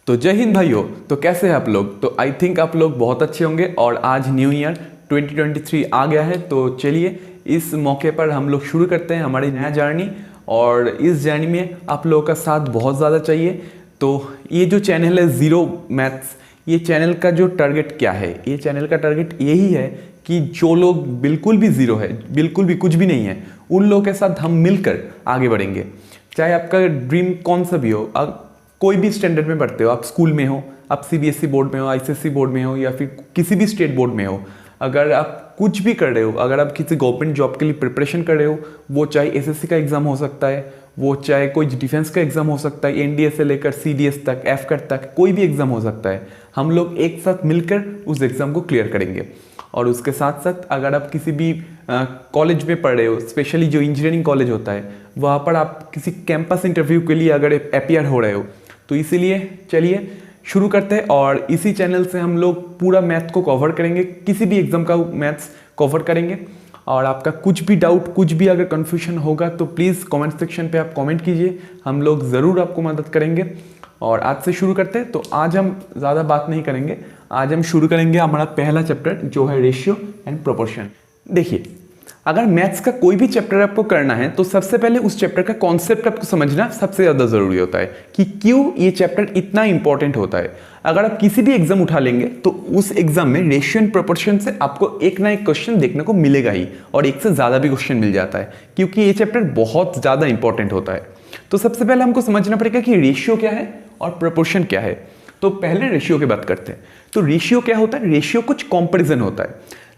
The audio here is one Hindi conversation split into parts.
तो जय हिंद भाइयों। तो कैसे हैं आप लोग? तो आई थिंक आप लोग बहुत अच्छे होंगे और आज न्यू ईयर 2023 आ गया है। तो चलिए इस मौके पर हम लोग शुरू करते हैं हमारी नया जर्नी। और इस जर्नी में आप लोगों का साथ बहुत ज़्यादा चाहिए। तो ये जो चैनल है ज़ीरो मैथ्स, ये चैनल का जो टारगेट क्या है? ये चैनल का टारगेट यही है कि जो लोग बिल्कुल भी ज़ीरो है, बिल्कुल भी कुछ भी नहीं है, उन लोगों के साथ हम मिलकर आगे बढ़ेंगे। चाहे आपका ड्रीम कौन सा भी हो, कोई भी स्टैंडर्ड में पढ़ते हो, आप स्कूल में हो, आप सीबीएसई बोर्ड में हो, आईसीएसई बोर्ड में हो, या फिर किसी भी स्टेट बोर्ड में हो, अगर आप कुछ भी कर रहे हो, अगर आप किसी गवर्नमेंट जॉब के लिए प्रिपरेशन कर रहे हो, वो चाहे एसएससी का एग्जाम हो सकता है, वो चाहे कोई डिफेंस का एग्जाम हो सकता है, एनडीए से लेकर सीडीएस तक, एफकट तक, कोई भी एग्जाम हो सकता है, हम लोग एक साथ मिलकर उस एग्जाम को क्लियर करेंगे। और उसके साथ साथ अगर आप किसी भी कॉलेज में पढ़ रहे हो, स्पेशली जो इंजीनियरिंग कॉलेज होता है, वहाँ पर आप किसी कैंपस इंटरव्यू के लिए अगर अपीयर हो रहे हो, तो इसीलिए चलिए शुरू करते हैं। और इसी चैनल से हम लोग पूरा मैथ को कवर करेंगे, किसी भी एग्जाम का मैथ्स कवर करेंगे। और आपका कुछ भी डाउट, कुछ भी अगर कन्फ्यूजन होगा तो प्लीज़ कमेंट सेक्शन पे आप कमेंट कीजिए, हम लोग ज़रूर आपको मदद करेंगे। और आज से शुरू करते हैं। तो आज हम ज़्यादा बात नहीं करेंगे, आज हम शुरू करेंगे हमारा पहला चैप्टर जो है रेशियो एंड प्रोपोर्शन। देखिए, अगर मैथ्स का कोई भी चैप्टर आपको करना है तो सबसे पहले उस चैप्टर का कॉन्सेप्ट आपको समझना सबसे ज़्यादा ज़रूरी होता है कि क्यों ये चैप्टर इतना इंपॉर्टेंट होता है। अगर आप किसी भी एग्जाम उठा लेंगे तो उस एग्जाम में रेशियो एंड प्रोपोर्शन से आपको एक ना एक क्वेश्चन देखने को मिलेगा ही, और एक से ज़्यादा भी क्वेश्चन मिल जाता है, क्योंकि ये चैप्टर बहुत ज़्यादा इंपॉर्टेंट होता है। तो सबसे पहले हमको समझना पड़ेगा कि रेशियो क्या है और प्रोपोर्शन क्या है। तो पहले रेशियो की बात करते हैं। तो रेशियो क्या होता है? रेशियो कुछ कंपैरिजन होता है।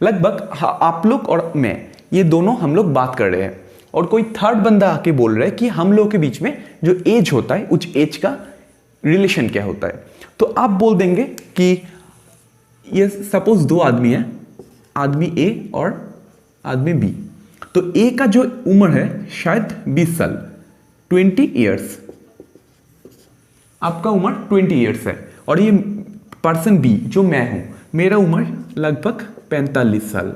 लगभग आप लोग और मैं, ये दोनों हम लोग बात कर रहे हैं, और कोई थर्ड बंदा आके बोल रहा है कि हम लोगों के बीच में जो एज होता है, उस एज का रिलेशन क्या होता है। तो आप बोल देंगे कि ये सपोज दो आदमी है, आदमी ए और आदमी बी। तो ए का जो उम्र है शायद 20 साल, 20 ईयर्स, आपका उम्र 20 ईयर्स है। और ये पर्सन बी जो मैं हूं, मेरा उम्र लगभग 45 साल,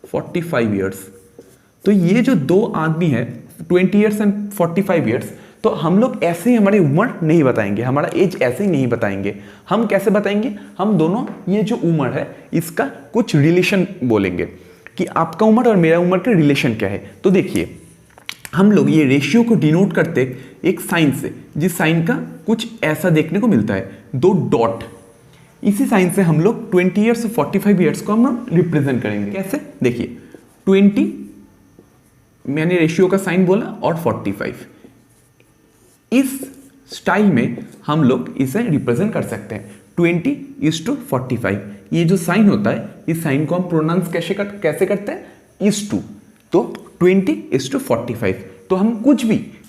45 ईयर्स। तो ये जो दो आदमी है 20 ईयर्स एंड 45 ईयर्स, तो हम लोग ऐसे ही हमारी उम्र नहीं बताएंगे, हमारा एज ऐसे ही नहीं बताएंगे। हम कैसे बताएंगे? हम दोनों ये जो उम्र है इसका कुछ रिलेशन बोलेंगे कि आपका उम्र और मेरा उम्र का रिलेशन क्या है। तो देखिए, हम लोग ये रेशियो को डिनोट करते एक साइन से, जिस साइन का कुछ ऐसा देखने को मिलता है, दो डॉट। इसी साइन से हम लोग 20 ईयर्स और 45 ईयर्स को हम लोग रिप्रेजेंट करेंगे। कैसे? देखिए, 20 मैंने रेशियो का साइन बोला और 45, इस स्टाइल में हम लोग इसे रिप्रेजेंट कर सकते हैं। 20:45, ये जो साइन होता है, इस साइन को हम प्रोनाउंस कैसे करते हैं? इस टू। तो 20:45। तो हम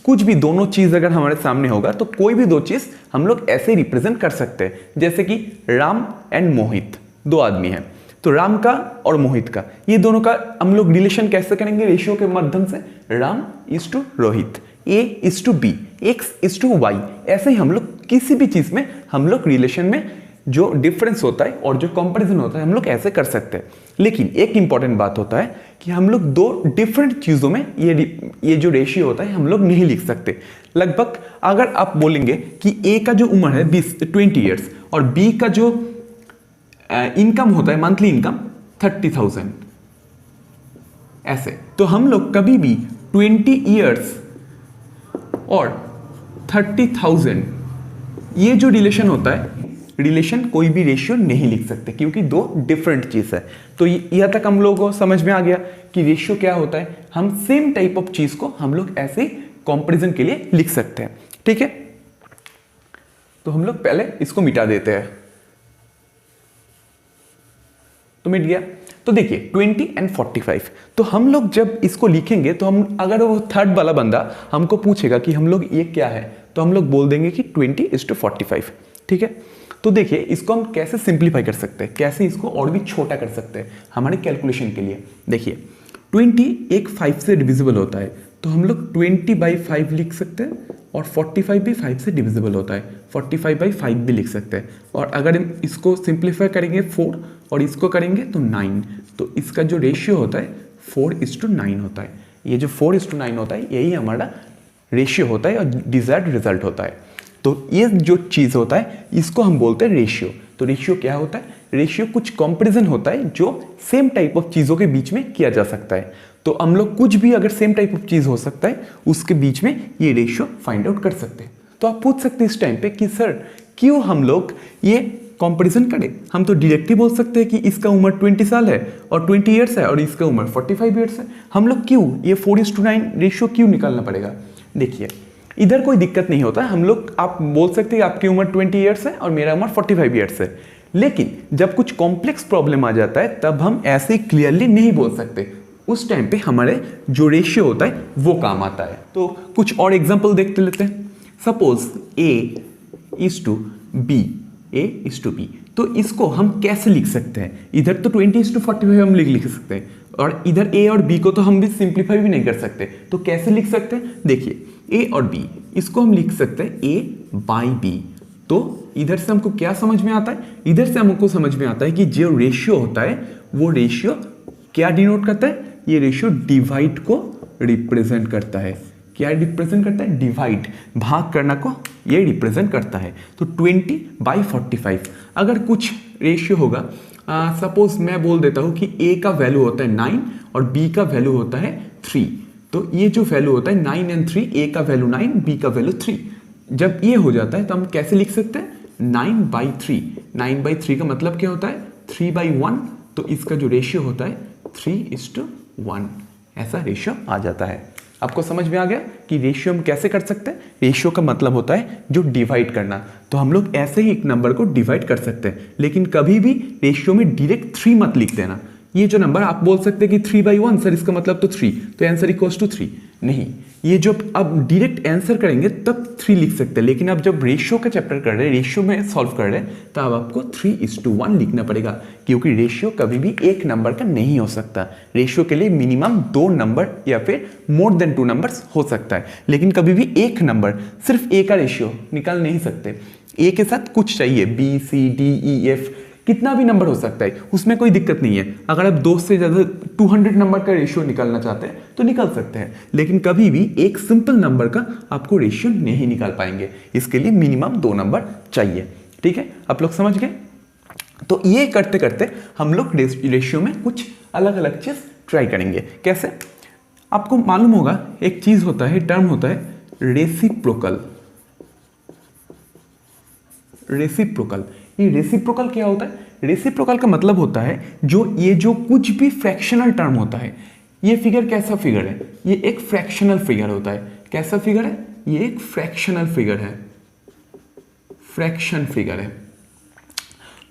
कुछ भी दोनों चीज अगर हमारे सामने होगा तो कोई भी दो चीज हम लोग ऐसे रिप्रेजेंट कर सकते हैं। जैसे कि राम एंड मोहित, दो आदमी हैं, तो राम का और मोहित का, ये दोनों का हम लोग रिलेशन कैसे करेंगे? रेशियो के माध्यम से। Ram is to Rohit, A is to B, X is to Y. ऐसे ही हम लोग किसी भी चीज में हम लोग रिलेशन में जो डिफरेंस होता है और जो कंपैरिजन होता है हम लोग ऐसे कर सकते हैं। लेकिन एक इंपॉर्टेंट बात होता है कि हम लोग दो डिफरेंट चीजों में ये जो रेशियो होता है हम लोग नहीं लिख सकते। लगभग अगर आप बोलेंगे कि ए का जो उम्र है 20 ईयर्स और बी का जो इनकम होता है, मंथली इनकम 30,000, ऐसे, तो हम लोग कभी भी 20 ईयर्स और 30,000 ये जो रिलेशन होता है, रिलेशन कोई भी रेशियो नहीं लिख सकते, क्योंकि दो डिफरेंट चीज है। तो यह तक हम लोगों को समझ में आ गया कि रेशियो क्या होता है। हम सेम टाइप ऑफ चीज को हम लोग ऐसे ही कंपैरिजन के लिए लिख सकते हैं। ठीक है, तो हम लोग पहले इसको मिटा देते हैं। तो मिट गया। तो देखिए 20 एंड 45, तो हम लोग जब इसको लिखेंगे तो हम, अगर वो थर्ड वाला बंदा हमको पूछेगा कि हम लोग ये क्या है, तो हम लोग बोल देंगे कि 20:45। ठीक है, तो देखिए इसको हम कैसे सिंप्लीफाई कर सकते हैं, कैसे इसको और भी छोटा कर सकते हैं हमारे कैलकुलेशन के लिए। देखिए 20 एक 5 से डिविजिबल होता है, तो हम लोग 20/5 लिख सकते हैं, और 45 भी 5 से डिविजिबल होता है, 45/5 भी लिख सकते हैं। और अगर हम इसको सिंप्लीफाई करेंगे 4 और इसको करेंगे तो 9, तो इसका जो रेशियो होता है 4:9 होता है। ये जो 4:9 होता है यही हमारा रेशियो होता है और डिजायर्ड रिजल्ट होता है। तो ये जो चीज़ होता है इसको हम बोलते हैं रेशियो। तो रेशियो क्या होता है? रेशियो कुछ कंपैरिजन होता है जो सेम टाइप ऑफ चीज़ों के बीच में किया जा सकता है। तो हम लोग कुछ भी अगर सेम टाइप ऑफ चीज़ हो सकता है उसके बीच में ये रेशियो फाइंड आउट कर सकते हैं। तो आप पूछ सकते हैं इस टाइम पे कि सर क्यों हम लोग ये कंपैरिजन करें? हम तो डायरेक्टली बोल सकते हैं कि इसका उम्र 20 साल है और 20 ईयर्स है और इसका उम्र 45 ईयर्स है। हम लोग क्यों ये 4:9 रेशियो क्यों निकालना पड़ेगा? देखिए इधर कोई दिक्कत नहीं होता। हम लोग आप बोल सकते हैं आपकी उम्र 20 ईयर्स है और मेरा उम्र 45 ईयर्स है, लेकिन जब कुछ कॉम्प्लेक्स प्रॉब्लम आ जाता है तब हम ऐसे क्लियरली नहीं बोल सकते। उस टाइम पे हमारे जो रेशियो होता है वो काम आता है। तो कुछ और एग्जांपल देखते लेते हैं। सपोज A:B, तो इसको हम कैसे लिख सकते हैं? इधर तो 20:45 हम लिख सकते हैं और इधर A और B को तो हम भी सिंप्लीफाई भी नहीं कर सकते। तो कैसे लिख सकते हैं? देखिए A और B इसको हम लिख सकते हैं A/B। तो इधर से हमको क्या समझ में आता है? इधर से हमको समझ में आता है कि जो रेशियो होता है वो रेशियो क्या डिनोट करता है? ये रेशियो डिवाइड को रिप्रेजेंट करता है। क्या रिप्रेजेंट करता है? डिवाइड, भाग करना को ये रिप्रेजेंट करता है। तो 20/45 अगर कुछ रेशियो होगा, सपोज मैं बोल देता हूँ कि A का वैल्यू होता है 9 और B का वैल्यू होता है 3। तो ये जो वैल्यू होता है 9 और 3, A का वैल्यू 9, B का वैल्यू 3, जब ये हो जाता है तो हम कैसे लिख सकते हैं? 9/3। 9/3 का मतलब क्या होता है? 3/1। तो इसका जो रेशियो होता है 3:1, ऐसा रेशियो आ जाता है। आपको समझ में आ गया कि रेशियो हम कैसे कर सकते हैं? रेशियो का मतलब होता है जो डिवाइड करना। तो हम लोग ऐसे ही एक नंबर को डिवाइड कर सकते हैं, लेकिन कभी भी रेशियो में डायरेक्ट 3 मत लिख देना। ये जो नंबर आप बोल सकते हैं कि 3/1 सर इसका मतलब तो 3, तो आंसर इक्वल्स टू 3 नहीं। ये जब आप डायरेक्ट आंसर करेंगे तब 3 लिख सकते हैं, लेकिन अब जब रेशियो का चैप्टर कर रहे हैं, रेशियो में सॉल्व कर रहे हैं, तब आपको 3:1 लिखना पड़ेगा, क्योंकि रेशियो कभी भी एक नंबर का नहीं हो सकता। रेशियो के लिए मिनिमम 2 नंबर या फिर मोर देन 2 नंबर्स हो सकता है, लेकिन कभी भी एक नंबर सिर्फ ए का रेशियो निकाल नहीं सकते। ए के साथ कुछ चाहिए, B, C, D, E, F, कितना भी नंबर हो सकता है, उसमें कोई दिक्कत नहीं है। अगर आप 2 से ज़्यादा 200 नंबर का रेशियो निकालना चाहते हैं तो निकाल सकते हैं, लेकिन कभी भी एक सिंपल नंबर का आपको रेशियो नहीं निकाल पाएंगे। इसके लिए मिनिमम 2 नंबर चाहिए। ठीक है, आप लोग समझ गए? तो ये करते करते हम लोग रेशियो में कुछ अलग अलग चीज़ ट्राई करेंगे। कैसे? आपको मालूम होगा एक चीज़ होता है, टर्म होता है रेसिप्रोकल। रेसिप्रोकल, ये रेसिप्रोकल क्या होता है? रेसिप्रोकल का मतलब होता है जो कुछ भी फ्रैक्शनल टर्म होता है। ये फिगर कैसा फिगर है? ये एक फ्रैक्शनल फिगर होता है। कैसा फिगर है? ये एक फ्रैक्शनल फिगर है। फ्रैक्शन फिगर है।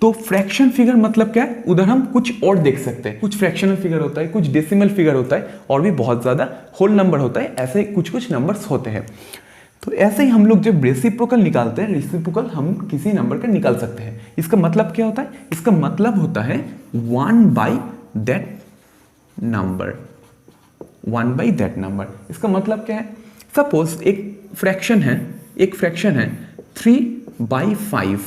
तो फ्रैक्शन फिगर मतलब क्या है? उधर हम कुछ और देख सकते हैं। कुछ फ्रैक्शनल फिगर होता है, कुछ डेसिमल फिगर होता है और भी बहुत ज्यादा होल नंबर होता है। ऐसे कुछ नंबर्स होते हैं। तो ऐसे ही हम लोग जब रेसिप्रोकल निकालते हैं, रेसिप्रोकल हम किसी नंबर का निकाल सकते हैं। इसका मतलब क्या होता है? इसका मतलब होता है 1/that नंबर। 1/that नंबर, इसका मतलब क्या है? सपोज एक फ्रैक्शन है 3/5।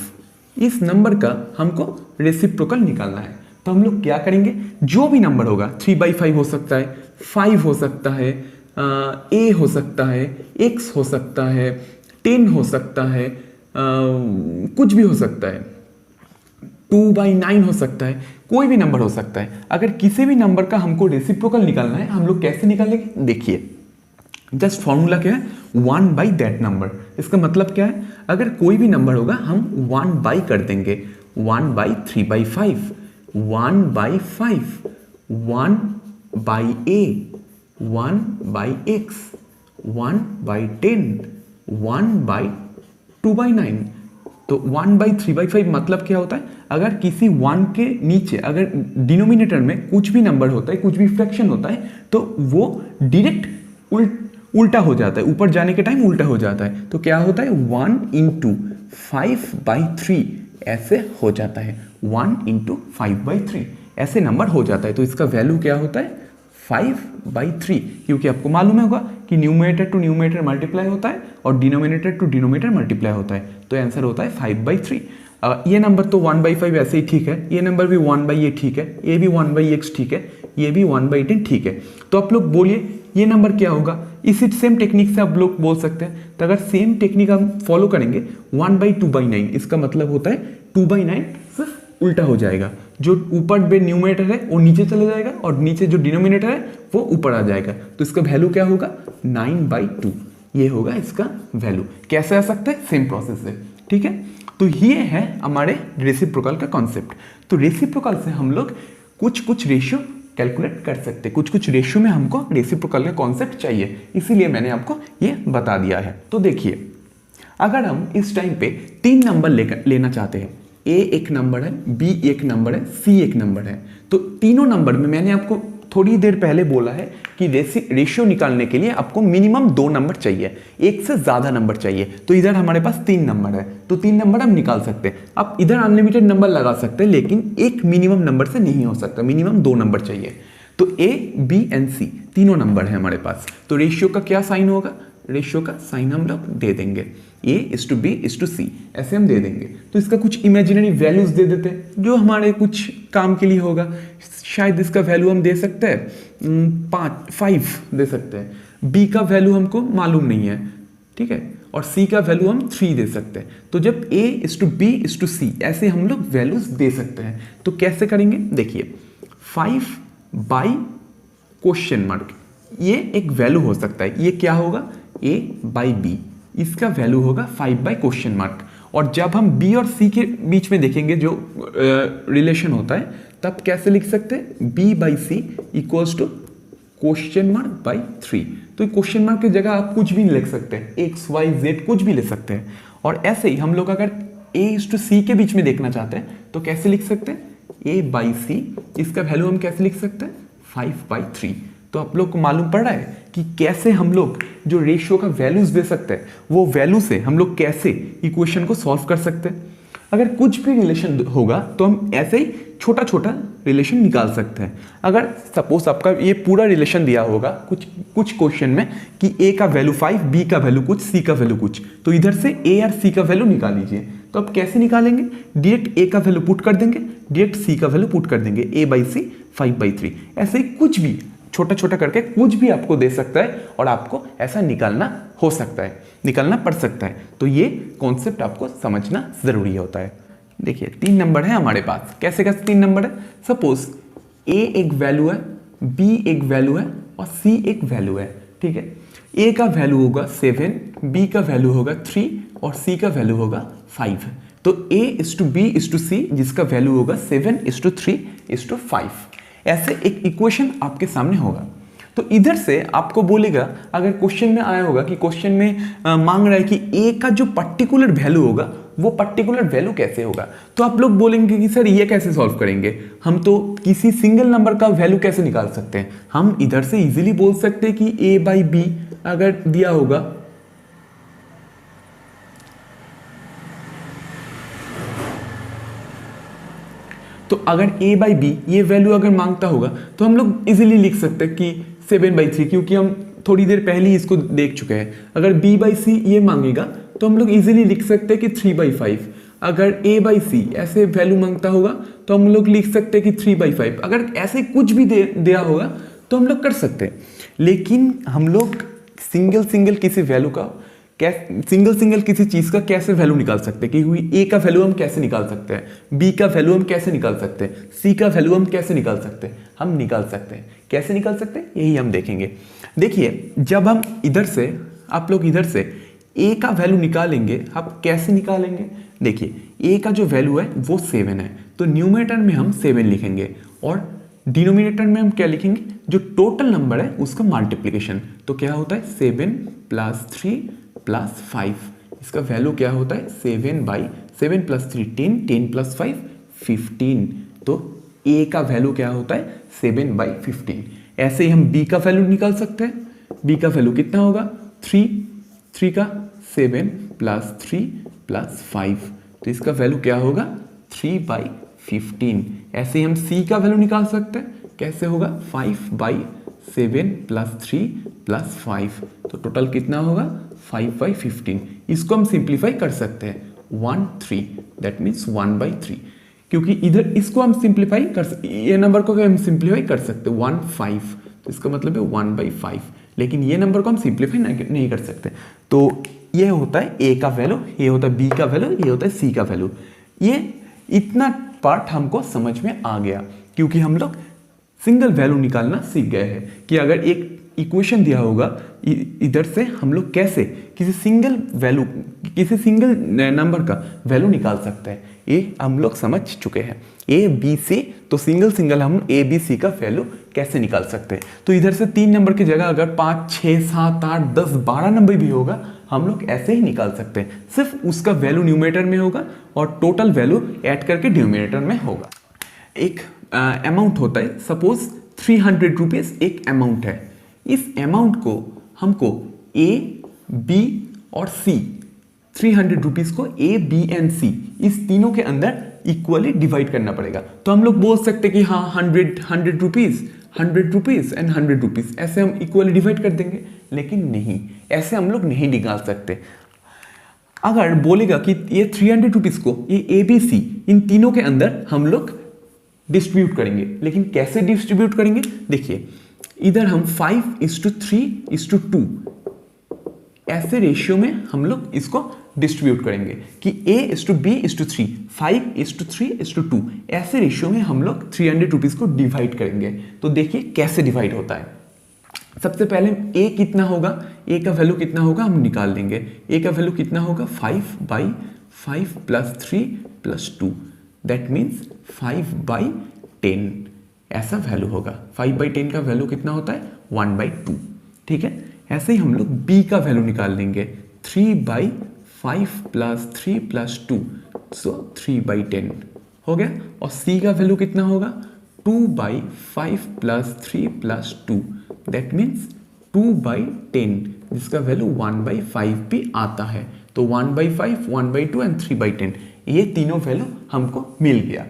इस नंबर का हमको रेसिप्रोकल निकालना है। तो हम लोग क्या करेंगे? जो भी नंबर होगा, 3/5 हो सकता है, 5 हो सकता है, A हो सकता है, X हो सकता है, 10 हो सकता है, कुछ भी हो सकता है, 2/9 हो सकता है, कोई भी नंबर हो सकता है। अगर किसी भी नंबर का हमको रेसिप्रोकल निकालना है, हम लोग कैसे निकालेंगे? देखिए, जस्ट फॉर्मूला क्या है? 1/that number. इसका मतलब क्या है? अगर कोई भी नंबर होगा हम 1 कर देंगे। 1/3/5, 1/5, 1/A, 1/X, 1/10, 1/2/9। तो 1/3/5 मतलब क्या होता है? अगर किसी 1 के नीचे अगर डिनोमिनेटर में कुछ भी नंबर होता है, कुछ भी फ्रैक्शन होता है, तो वो डायरेक्ट उल्टा हो जाता है, ऊपर जाने के टाइम उल्टा हो जाता है। तो क्या होता है? 1 × 5/3 ऐसे हो जाता है। 1 × 5/3 ऐसे नंबर हो जाता है। तो इसका वैल्यू क्या होता है? 5/3, क्योंकि आपको मालूम होगा कि न्यूमरेटर टू न्यूमरेटर मल्टीप्लाई होता है और डिनोमिनेटर टू डिनोमिनेटर मल्टीप्लाई होता है। तो आंसर होता है 5/3। ये नंबर तो 1/5 ऐसे ही ठीक है, ये नंबर भी 1/A ठीक है, ये भी 1/X ठीक है, ये भी 1/10 ठीक है। तो आप लोग बोलिए ये नंबर क्या होगा। इसी सेम टेक्निक से आप लोग बोल सकते हैं। तो अगर सेम टेक्निक हम फॉलो करेंगे 1/2/9, इसका मतलब होता है 2/9 सिर्फ उल्टा हो जाएगा। जो ऊपर में न्यूमरेटर है वो नीचे चला जाएगा और नीचे जो डिनोमिनेटर है वो ऊपर आ जाएगा। तो इसका वैल्यू क्या होगा 9/2, ये होगा इसका वैल्यू। कैसे आ सकता है, सेम प्रोसेस से, ठीक है। तो ये है हमारे रेसिप्रोकल का कॉन्सेप्ट। तो रेसिप्रोकल से हम लोग कुछ रेशियो कैलकुलेट कर सकते हैं। कुछ रेशियो में हमको रेसिप्रोकल का कॉन्सेप्ट चाहिए, इसीलिए मैंने आपको ये बता दिया है। तो देखिए, अगर हम इस टाइम पे 3 नंबर लेना चाहते हैं, ए एक नंबर है, बी एक नंबर है, सी एक नंबर है, तो तीनों नंबर में मैंने आपको थोड़ी देर पहले बोला है कि रेशियो निकालने के लिए आपको मिनिमम 2 नंबर चाहिए, एक से ज्यादा नंबर चाहिए। तो इधर हमारे पास 3 नंबर है, तो 3 नंबर हम निकाल सकते हैं। आप इधर अनलिमिटेड नंबर लगा सकते हैं, लेकिन एक मिनिमम नंबर से नहीं हो सकता, मिनिमम 2 नंबर चाहिए। तो ए, बी एंड सी तीनों नंबर है हमारे पास। तो रेशियो का क्या साइन होगा, रेशियो का साइन हम लोग दे देंगे A:B:C, ऐसे हम दे देंगे। तो इसका कुछ इमेजिनरी वैल्यूज दे देते हैं जो हमारे कुछ काम के लिए होगा। शायद इसका वैल्यू हम दे सकते हैं 5 दे सकते हैं। B का वैल्यू हमको मालूम नहीं है, ठीक है, और C का वैल्यू हम 3 दे सकते हैं। तो जब A:B:C ऐसे हम लोग वैल्यूज दे सकते हैं। तो कैसे करेंगे, देखिए 5/? ये एक वैल्यू हो सकता है, ये क्या होगा A/B, इसका वैल्यू होगा 5/? और जब हम B और C के बीच में देखेंगे जो रिलेशन होता है, तब कैसे लिख सकते हैं B/C = (?3). तो क्वेश्चन मार्क की जगह आप कुछ भी लिख सकते हैं, X, Y, Z कुछ भी लिख सकते हैं। और ऐसे ही हम लोग अगर A:C के बीच में देखना चाहते हैं तो कैसे लिख सकते हैं A/C, इसका वैल्यू हम कैसे लिख सकते हैं 5/3। तो आप लोग को मालूम पड़ रहा है कि कैसे हम लोग जो रेशियो का वैल्यूज दे सकते हैं, वो वैल्यू से हम लोग कैसे इक्वेशन को सॉल्व कर सकते हैं। अगर कुछ भी रिलेशन होगा तो हम ऐसे ही छोटा छोटा रिलेशन निकाल सकते हैं। अगर सपोज आपका ये पूरा रिलेशन दिया होगा कुछ क्वेश्चन में कि ए का वैल्यू 5, बी का वैल्यू कुछ, सी का वैल्यू कुछ, तो इधर से ए और सी का वैल्यू निकाल लीजिए। तो आप कैसे निकालेंगे, डायरेक्ट ए का वैल्यू पुट कर देंगे, डायरेक्ट सी का वैल्यू पुट कर देंगे, A/C 5/3। ऐसे ही कुछ भी छोटा छोटा करके कुछ भी आपको दे सकता है और आपको ऐसा निकालना हो सकता है, निकालना पड़ सकता है। तो ये कॉन्सेप्ट आपको समझना जरूरी होता है। देखिए 3 नंबर है हमारे पास, कैसे 3 नंबर है। सपोज ए एक वैल्यू है, बी एक वैल्यू है और सी एक वैल्यू है, ठीक है। ए का वैल्यू होगा 7, बी का वैल्यू होगा 3 और सी का वैल्यू होगा 5। तो A:B:C जिसका वैल्यू होगा 7:3:5, ऐसे एक इक्वेशन आपके सामने होगा। तो इधर से आपको बोलेगा, अगर क्वेश्चन में आया होगा कि क्वेश्चन में मांग रहा है कि ए का जो पर्टिकुलर वैल्यू होगा वो पर्टिकुलर वैल्यू कैसे होगा, तो आप लोग बोलेंगे कि सर ये कैसे सॉल्व करेंगे, हम तो किसी सिंगल नंबर का वैल्यू कैसे निकाल सकते हैं। हम इधर से इजीली बोल सकते हैं कि A/B अगर दिया होगा तो अगर A/B ये वैल्यू अगर मांगता होगा तो हम लोग इजीली लिख सकते हैं कि 7/3, क्योंकि हम थोड़ी देर पहले ही इसको देख चुके हैं। अगर B/C ये मांगेगा तो हम लोग इजीली लिख सकते हैं कि 3/5। अगर A/C ऐसे वैल्यू मांगता होगा तो हम लोग लिख सकते हैं कि 3/5। अगर ऐसे कुछ भी दिया होगा तो हम लोग कर सकते हैं। लेकिन हम लोग सिंगल किसी वैल्यू का सिंगल किसी चीज का कैसे वैल्यू निकाल सकते हैं कि हुई ए का वैल्यू हम कैसे निकाल सकते हैं, बी का वैल्यू हम कैसे निकाल सकते हैं, सी का वैल्यू हम कैसे निकाल सकते हैं। हम निकाल सकते हैं, कैसे निकाल सकते हैं यही हम देखेंगे। देखिए जब हम इधर से, आप लोग इधर से ए का वैल्यू निकालेंगे, आप कैसे निकालेंगे। देखिए ए का जो वैल्यू है वो 7 है, तो न्यूमरेटर में हम 7 लिखेंगे और डिनोमिनेटर में हम क्या लिखेंगे, जो टोटल नंबर है उसका मल्टीप्लिकेशन। तो क्या होता है 7 + 3 + 5, इसका वैल्यू क्या होता है 7/7 + 3 10, 10 + 5 15। तो ए का वैल्यू क्या होता है 7/15। ऐसे ही हम बी का वैल्यू निकाल सकते हैं। बी का वैल्यू कितना होगा 3 का 7 + 3 + 5, तो इसका वैल्यू क्या होगा 3/15। ऐसे ही हम सी का वैल्यू निकाल सकते हैं, कैसे होगा 5/7 + 3 + 5, तो टोटल कितना होगा 5/15। इसको हम सिंप्लीफाई कर सकते हैं 1/3, दैट मीन्स 1/3, क्योंकि इधर इसको हम सिंप्लीफाई कर, ये नंबर को हम सिंप्लीफाई कर सकते हैं 1/5, तो इसका मतलब है 1/5। लेकिन ये नंबर को हम सिंप्लीफाई नहीं कर सकते। तो ये होता है ए का वैल्यू, ये होता है बी का वैल्यू, ये होता है सी का वैल्यू। ये इतना पार्ट हमको समझ में आ गया क्योंकि हम लोग सिंगल वैल्यू निकालना सीख गए हैं कि अगर एक इक्वेशन दिया होगा इधर से हम लोग कैसे किसी सिंगल नंबर का वैल्यू निकाल सकते हैं, ये हम लोग समझ चुके हैं। ए बी सी, तो सिंगल हम ए बी सी का वैल्यू कैसे निकाल सकते हैं। तो इधर से 3 नंबर की जगह अगर 5 6 7 8 10 12 नंबर भी होगा हम लोग ऐसे ही निकाल सकते हैं। सिर्फ उसका वैल्यू न्यूमरेटर में होगा और टोटल वैल्यू ऐड करके डिनोमिनेटर में होगा। एक अमाउंट होता है, सपोज 300 रुपीज एक अमाउंट है। इस अमाउंट को हमको ए बी और सी, 300 रुपीज को ए बी एंड सी इस तीनों के अंदर इक्वली डिवाइड करना पड़ेगा। तो हम लोग बोल सकते कि हाँ 100 रुपीज 100 रुपीज एंड 100 रुपीज ऐसे हम इक्वली डिवाइड कर देंगे, लेकिन नहीं, ऐसे हम लोग नहीं निकाल सकते। अगर बोलेगा कि ये 300 रुपीज को ये ए बी सी इन तीनों के अंदर हम लोग डिस्ट्रीब्यूट करेंगे, लेकिन कैसे डिस्ट्रीब्यूट करेंगे, देखिए इधर हम 5:3:2 ऐसे रेशियो में हम लोग इसको डिस्ट्रीब्यूट करेंगे कि A:B:3 5:3:2 ऐसे रेशियो में हम लोग 300 रुपीज को डिवाइड करेंगे। तो देखिए कैसे डिवाइड होता है। सबसे पहले A कितना होगा, A का वैल्यू कितना होगा हम निकाल लेंगे। A का वैल्यू कितना होगा 5/5 + 3 + 2 दैट मीन्स 5/10 ऐसा वैल्यू होगा। 5/10 का वैल्यू कितना होता है 1/2, ठीक है। ऐसे ही हम लोग B का वैल्यू निकाल लेंगे 3/5 + 3 + 2 सो 3/10 हो गया। और C का वैल्यू कितना होगा 2/5 + 3 + 2 दैट मीन्स 2/10 जिसका वैल्यू 1/5 भी आता है। तो 1/5 1/2 एंड 3/10 ये तीनों वैल्यू हमको मिल गया।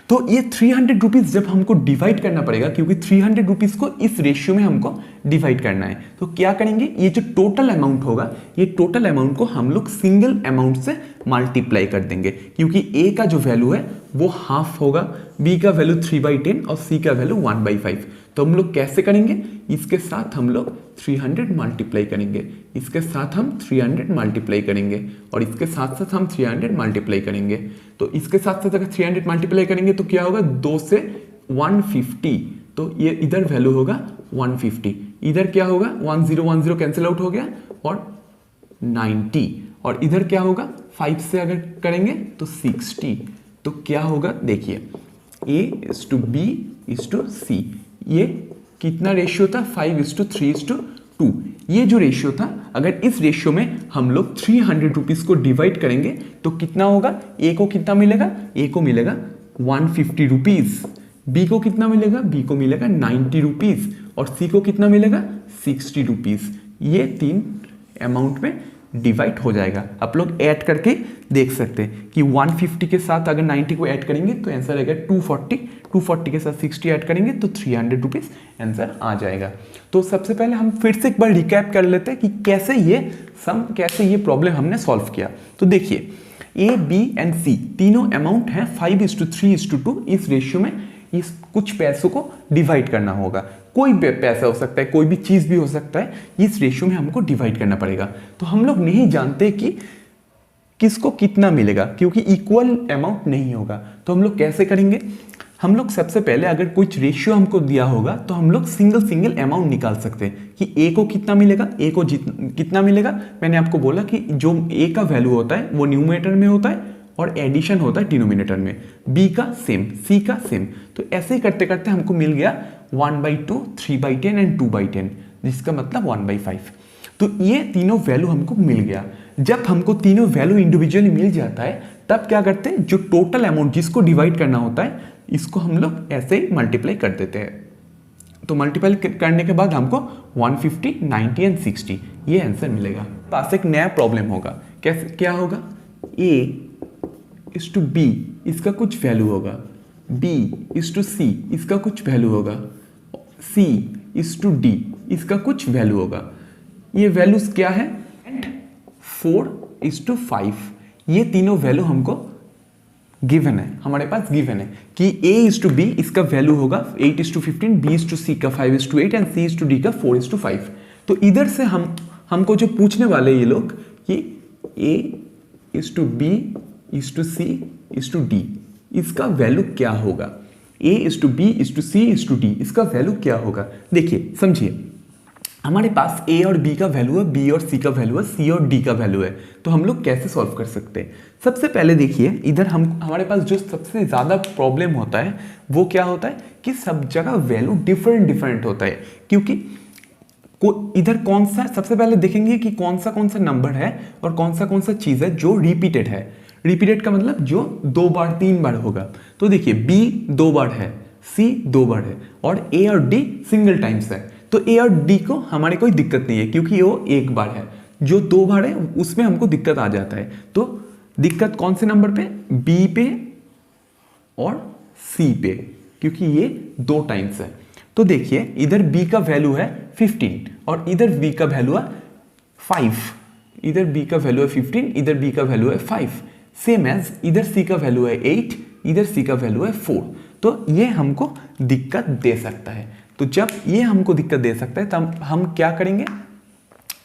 तो ये 300 रुपीज जब हमको डिवाइड करना पड़ेगा, क्योंकि 300 रुपीज को इस रेशियो में हमको डिवाइड करना है, तो क्या करेंगे, ये जो टोटल अमाउंट होगा ये टोटल अमाउंट को हम लोग सिंगल अमाउंट से मल्टीप्लाई कर देंगे, क्योंकि ए का जो वैल्यू है वो हाफ होगा, बी का वैल्यू 3/10 और सी का वैल्यू 1/5। तो हम लोग कैसे करेंगे, इसके साथ हम लोग 300 मल्टीप्लाई करेंगे, इसके साथ हम 300 मल्टीप्लाई करेंगे और इसके साथ साथ हम 300 मल्टीप्लाई करेंगे। तो इसके साथ साथ अगर 300 मल्टीप्लाई करेंगे तो क्या होगा 2 से 150, तो ये इधर वैल्यू होगा 150, इधर क्या होगा 1010 कैंसिल आउट हो गया और 90, और इधर क्या होगा 5 से अगर करेंगे तो 60। तो क्या होगा देखिए A:B:C, ये कितना रेशियो था 5:3:2। ये जो रेशियो था, अगर इस रेशियो में हम लोग 300 रुपीज को डिवाइड करेंगे तो कितना होगा, ए को कितना मिलेगा, ए को मिलेगा 150 रुपीज, बी को कितना मिलेगा, बी को मिलेगा 90 रुपीज और सी को कितना मिलेगा 60 रुपीज। ये 3 अमाउंट में डिवाइड हो जाएगा। आप लोग ऐड करके देख सकते हैं कि 150 के साथ अगर 90 को ऐड करेंगे तो आंसर आएगा 240, 240 के साथ 60 ऐड करेंगे तो 300 रुपीज आंसर आ जाएगा। तो सबसे पहले हम फिर से एक बार रिकैप कर लेते हैं कि कैसे ये प्रॉब्लम हमने सॉल्व किया। तो देखिए ए बी एंड सी तीनों अमाउंट है 5:3:2, इस रेशियो में इस कुछ पैसों को डिवाइड करना होगा। कोई भी पैसा हो सकता है, कोई भी चीज भी हो सकता है, इस रेशियो में हमको डिवाइड करना पड़ेगा। तो हम लोग नहीं जानते कि किसको कितना मिलेगा, क्योंकि इक्वल अमाउंट नहीं होगा। तो हम लोग कैसे करेंगे, हम लोग सबसे पहले अगर कुछ रेशियो हमको दिया होगा तो हम लोग सिंगल अमाउंट निकाल सकते हैं कि ए को कितना मिलेगा, ए को कितना मिलेगा। मैंने आपको बोला कि जो ए का वैल्यू होता है वो न्यूमरेटर में होता है और एडिशन होता है डिनोमिनेटर में, बी का सेम, सी का सेम। तो ऐसे ही करते करते हमको मिल गया 1/2, 3/10 एंड 2/10, जिसका मतलब 1/5। तो ये तीनों वैल्यू हमको मिल गया। जब हमको तीनों वैल्यू इंडिविजुअली मिल जाता है तब क्या करते हैं, जो टोटल अमाउंट जिसको डिवाइड करना होता है इसको हम लोग ऐसे ही मल्टीप्लाई कर देते हैं। तो मल्टीप्लाई करने के बाद हमको 150, 90 एंड 60 ये आंसर मिलेगा। पास एक नया प्रॉब्लम होगा, कैसे क्या होगा, A:B इसका कुछ वैल्यू होगा, B:C इसका कुछ वैल्यू होगा, C:D इसका कुछ वैल्यू होगा। ये वैल्यूज क्या है, 4:5 ये तीनों वैल्यू हमको गिवन है, हमारे पास गिवन है कि A:B इसका वैल्यू होगा 8:15, B:C का 5:8 एंड C:D का 4:5। तो इधर से हमको जो पूछने वाले ये लोग कि A:B:C:D इसका वैल्यू क्या होगा, A:B:C:D इसका वैल्यू क्या होगा। देखिए समझिए, हमारे पास A और B का वैल्यू है, B और C का वैल्यू है, C और D का वैल्यू है। तो हम लोग कैसे सॉल्व कर सकते हैं? सबसे पहले देखिए, इधर हमारे पास जो सबसे ज़्यादा प्रॉब्लम होता है वो क्या होता है कि सब जगह वैल्यू डिफरेंट होता है। क्योंकि इधर कौन सा, सबसे पहले देखेंगे कि कौन सा नंबर है और कौन सा चीज़ है जो रिपीटेड है। रिपीटेड का मतलब जो 2 बार 3 बार होगा। तो देखिए B 2 बार है, C 2 बार है और A और D सिंगल टाइम्स है। तो A और D को हमारे कोई दिक्कत नहीं है क्योंकि वो 1 बार है। जो 2 बार है उसमें हमको दिक्कत आ जाता है। तो दिक्कत कौन से नंबर पे? B पे और C पे, क्योंकि ये 2 टाइम्स है। तो देखिए इधर B का वैल्यू है 15 और इधर B का वैल्यू है 5। इधर B का वैल्यू है 15, इधर B का वैल्यू है 5। सेम एज इधर C का वैल्यू है 8, इधर C का वैल्यू है 4। तो ये हमको दिक्कत दे सकता है। तो जब ये हमको दिक्कत दे सकता है तब हम क्या करेंगे?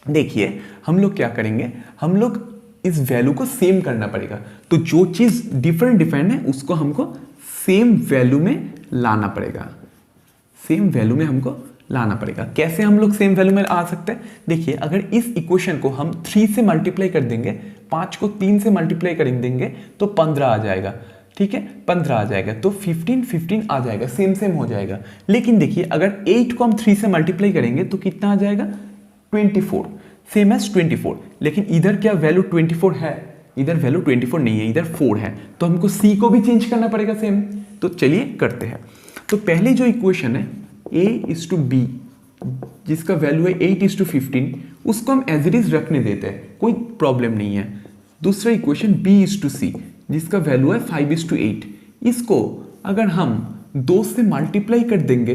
देखिए हम लोग क्या करेंगे, हम लोग इस वैल्यू को सेम करना पड़ेगा। तो जो चीज़ डिफरेंट है उसको हमको सेम वैल्यू में लाना पड़ेगा। सेम वैल्यू में हमको लाना पड़ेगा। कैसे हम लोग सेम वैल्यू में आ सकते हैं? देखिए अगर इस इक्वेशन को हम 3 से मल्टीप्लाई कर देंगे, 5 को 3 से मल्टीप्लाई कर देंगे तो 15 आ जाएगा। ठीक है, 15 आ जाएगा तो 15 आ जाएगा, सेम हो जाएगा। लेकिन देखिए अगर 8 को हम 3 से मल्टीप्लाई करेंगे तो कितना आ जाएगा? 24, सेम एज 24। लेकिन इधर क्या वैल्यू 24 है? इधर वैल्यू 24 नहीं है, इधर 4 है। तो हमको C को भी चेंज करना पड़ेगा सेम। तो चलिए करते हैं। तो पहले जो इक्वेशन है A:B जिसका वैल्यू है 8:15 उसको हम एज इट इज रखने देते हैं, कोई प्रॉब्लम नहीं है। दूसरा इक्वेशन B:C जिसका वैल्यू है 5:8, इसको अगर हम 2 से मल्टीप्लाई कर देंगे,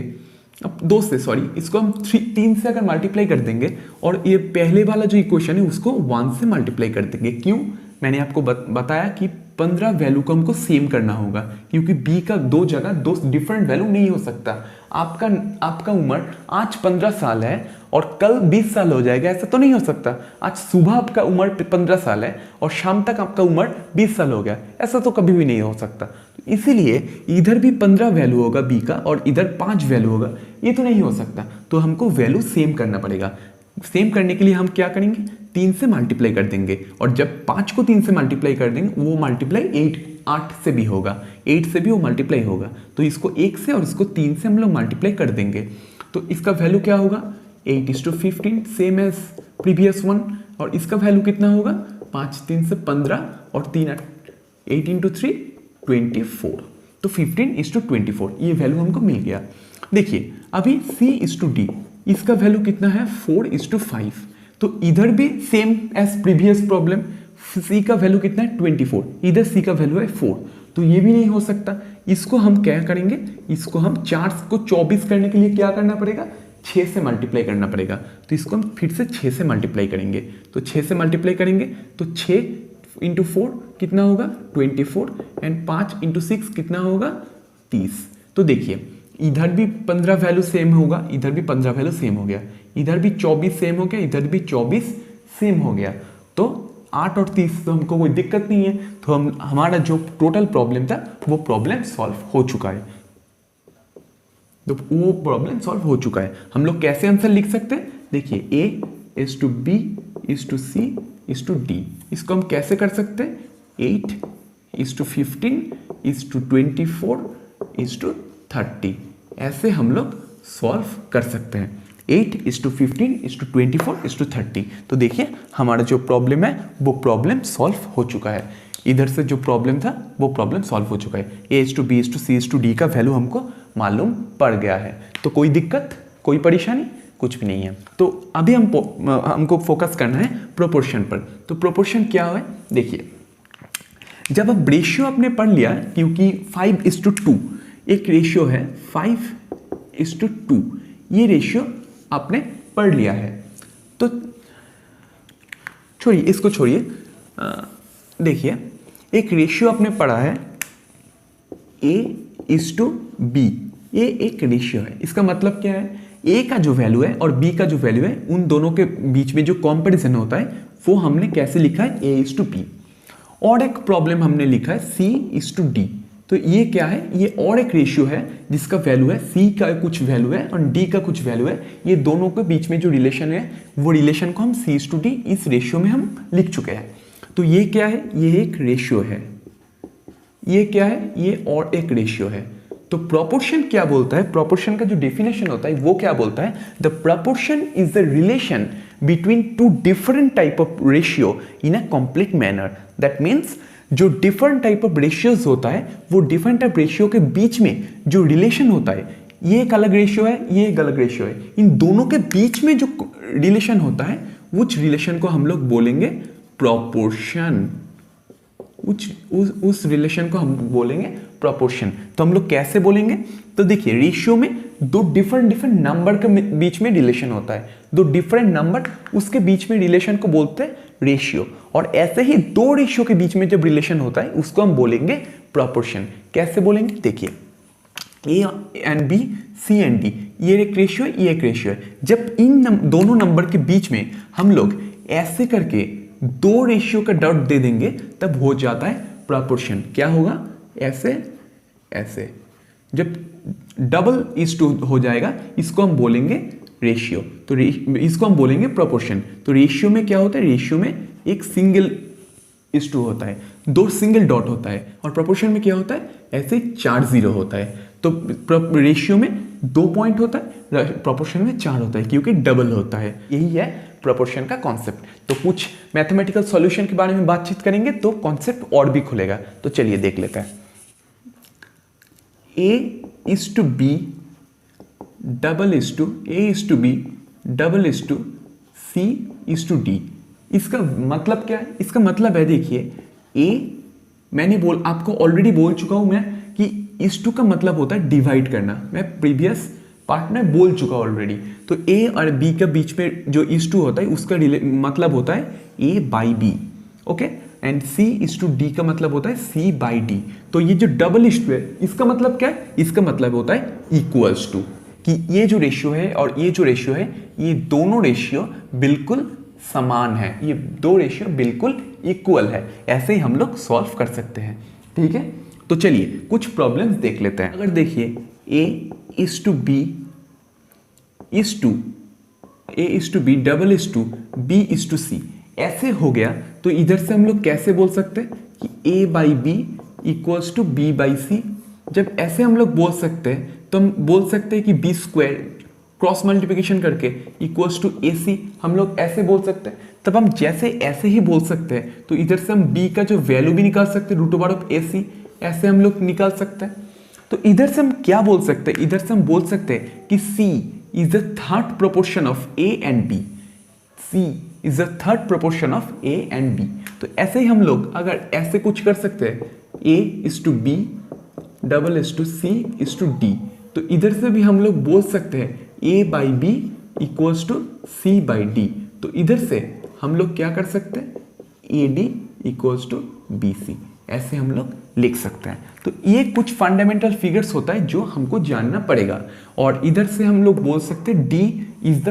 अब 2 से सॉरी इसको हम 3 से अगर मल्टीप्लाई कर देंगे और ये पहले वाला जो इक्वेशन है उसको 1 से मल्टीप्लाई कर देंगे। क्यों? मैंने आपको बताया कि 15 वैल्यू को हमको सेम करना होगा क्योंकि B का 2 जगह 2 डिफरेंट वैल्यू नहीं हो सकता। आपका उम्र आज 15 साल है और कल 20 साल हो जाएगा, ऐसा तो नहीं हो सकता। आज सुबह आपका उम्र 15 साल है और शाम तक आपका उम्र 20 साल हो गया, ऐसा तो कभी भी नहीं हो सकता। इसीलिए इधर भी 15 वैल्यू होगा B का और इधर 5 वैल्यू होगा, ये तो नहीं हो सकता। तो हमको वैल्यू सेम करना पड़ेगा। सेम करने के लिए हम क्या करेंगे? 3 से मल्टीप्लाई कर देंगे और जब 5 को 3 से मल्टीप्लाई कर देंगे वो मल्टीप्लाई 8 से भी होगा, 8 से भी वो मल्टीप्लाई होगा। तो इसको 1 से और इसको 3 से हम लोग मल्टीप्लाई कर देंगे। तो इसका वैल्यू क्या होगा? 8:15 सेम एज प्रीवियस वन। और इसका वैल्यू कितना होगा? 5 3 से 15 और 3 8 × 3 24। तो 15:24 ये वैल्यू हमको मिल गया। देखिए अभी C:D इसका वैल्यू कितना है? 4:5। तो इधर भी same as previous problem, C का वैल्यू कितना है? 24, इधर C का वैल्यू है 4। तो ये भी नहीं हो सकता। इसको हम क्या करेंगे? इसको हम 4 को 24 करने के लिए क्या करना पड़ेगा? 6 से मल्टीप्लाई करना पड़ेगा। तो इसको हम फिर से 6 से मल्टीप्लाई करेंगे। तो 6 से मल्टीप्लाई करेंगे तो 6 × 4 कितना होगा? 24 एंड 5 × 6 कितना होगा? 30। तो देखिए इधर भी 15 वैल्यू सेम होगा, इधर भी 15 वैल्यू सेम हो गया, इधर भी 24 सेम हो गया, इधर भी 24 सेम हो गया। तो 8 और 30 तो हमको कोई दिक्कत नहीं है। तो हमारा जो टोटल प्रॉब्लम था वो प्रॉब्लम सॉल्व हो चुका है। तो वो प्रॉब्लम सॉल्व हो चुका है। हम लोग कैसे आंसर लिख सकते हैं? देखिए A:B:C:D इसको हम कैसे कर सकते हैं? 8:15:24:30 ऐसे हम लोग सॉल्व कर सकते हैं। 8:15:24:30। तो देखिए हमारा जो प्रॉब्लम है वो प्रॉब्लम सॉल्व हो चुका है। इधर से जो प्रॉब्लम था वो प्रॉब्लम सॉल्व हो चुका है। A:B:C:D का वैल्यू हमको मालूम पड़ गया है। तो कोई दिक्कत, कोई परेशानी कुछ भी नहीं है। तो अभी हमको फोकस करना है प्रोपोर्शन पर। तो प्रोपोर्शन क्या है? देखिए जब अब रेशियो आपने पढ़ लिया, क्योंकि 5:2 एक रेशियो है, 5:2 ये रेशियो आपने पढ़ लिया है। तो छोड़िए, इसको छोड़िए। देखिए एक रेशियो आपने पढ़ा है A:B, ये एक रेशियो है। इसका मतलब क्या है? ए का जो वैल्यू है और बी का जो वैल्यू है उन दोनों के बीच में जो कंपैरिजन होता है वो हमने कैसे लिखा है, A:B। और एक प्रॉब्लम हमने लिखा है C:D। तो ये क्या है, ये और एक रेशियो है जिसका वैल्यू है C का कुछ वैल्यू है और D का कुछ वैल्यू है। ये दोनों के बीच में जो रिलेशन है वो रिलेशन को हम C:D इस रेशियो में हम लिख चुके हैं। तो ये क्या है, ये एक रेशियो है। ये क्या है, ये और एक रेशियो है। तो प्रोपोर्शन क्या बोलता है, प्रोपोर्शन का जो डेफिनेशन होता है वो क्या बोलता है, the proportion is the relation between two different type of ratio in a complex manner. That means जो डिफरेंट टाइप ऑफ रेशियोज होता है वो डिफरेंट टाइप रेशियो के बीच में जो रिलेशन होता है, ये एक अलग रेशियो है, ये एक अलग रेशियो है, इन दोनों के बीच में जो रिलेशन होता है उस रिलेशन को हम लोग बोलेंगे प्रोपोर्शन। उस रिलेशन को हम बोलेंगे प्रोपोर्शन। तो हम लोग कैसे बोलेंगे, तो देखिए रेशियो में दो डिफरेंट नंबर के बीच में रिलेशन होता है, दो डिफरेंट नंबर उसके बीच में रिलेशन को बोलते हैं रेशियो। और ऐसे ही दो रेशियो के बीच में जब रिलेशन होता है उसको हम बोलेंगे प्रोपोर्शन। कैसे बोलेंगे, देखिए A and B, C and D, ये एक रेशियो है, ये एक रेशियो है। जब इन दोनों नंबर के बीच में हम लोग ऐसे करके दो रेशियो का डॉट दे देंगे तब हो जाता है प्रोपोर्शन। क्या होगा, ऐसे ऐसे। जब डबल इस टू हो जाएगा इसको हम बोलेंगे रेशियो, तो इसको हम बोलेंगे प्रोपोर्शन। तो रेशियो में क्या होता है, रेशियो में एक सिंगल इस टू होता है, दो सिंगल डॉट होता है। और प्रोपोर्शन में क्या होता है, ऐसे 4 जीरो होता है। तो रेशियो में 2 पॉइंट होता है, प्रोपोर्शन में 4 होता है क्योंकि डबल होता है। यही है प्रोपोर्शन का कॉन्सेप्ट। तो कुछ मैथमेटिकल सॉल्यूशन के बारे में बातचीत करेंगे तो कॉन्सेप्ट और भी खुलेगा। तो चलिए देख लेते हैं। A:B A:B C:D। इसका मतलब क्या है, इसका मतलब है देखिए मैंने आपको ऑलरेडी बोल चुका हूं मैं कि इस टू का मतलब होता है डिवाइड करना। मैं प्रीवियस पार्ट में बोल चुका ऑलरेडी। तो A और B के बीच में जो इस टू होता है उसका मतलब होता है A/B, ओके। एंड C:D का मतलब होता है C/D। तो ये जो डबल इस टू है इसका मतलब क्या है, इसका मतलब होता है इक्वल्स टू, कि ये जो रेशियो है और ये जो रेशियो है ये दोनों रेशियो बिल्कुल समान है, ये दो रेशियो बिल्कुल इक्वल है। ऐसे ही हम लोग सॉल्व कर सकते हैं, ठीक है। तो चलिए कुछ प्रॉब्लम्स देख लेते हैं। अगर देखिए A:B B:C ऐसे हो गया तो इधर से हम लोग कैसे बोल सकते हैं कि A/B इक्वल्स टू B/C। जब ऐसे हम लोग बोल सकते हैं तो हम बोल सकते हैं कि B² क्रॉस मल्टीप्लिकेशन करके इक्वल्स टू AC, हम लोग ऐसे बोल सकते हैं। तब हम जैसे ऐसे ही बोल सकते हैं तो इधर से हम B का जो वैल्यू भी निकाल सकते हैं √AC, ऐसे हम लोग निकाल सकते हैं। तो इधर से हम क्या बोल सकते हैं, इधर से हम बोल सकते हैं कि C is the third proportion of A and B। C is the third proportion of A and B। तो ऐसे ही हम लोग अगर ऐसे कुछ कर सकते हैं A:B C:D, तो इधर से भी हम लोग बोल सकते हैं A/B इक्वल्स टू C/D। तो इधर से हम लोग क्या कर सकते हैं, AD इक्वल्स टू BC, ऐसे हम लोग लिख सकते हैं। तो ये कुछ फंडामेंटल फिगर्स होता है जो हमको जानना पड़ेगा। और इधर से हम लोग बोल सकते हैं D is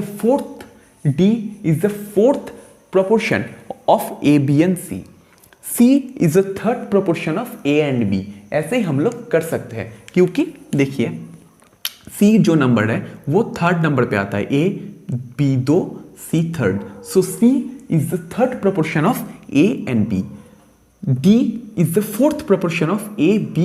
the fourth proportion of A, B and C। C is the third proportion of A and B। ऐसे ही हम लोग कर सकते हैं क्योंकि देखिए C जो नंबर है वो थर्ड नंबर पे आता है, A, B 2 C third. So C is the third proportion of A and B। D is the fourth proportion of A, B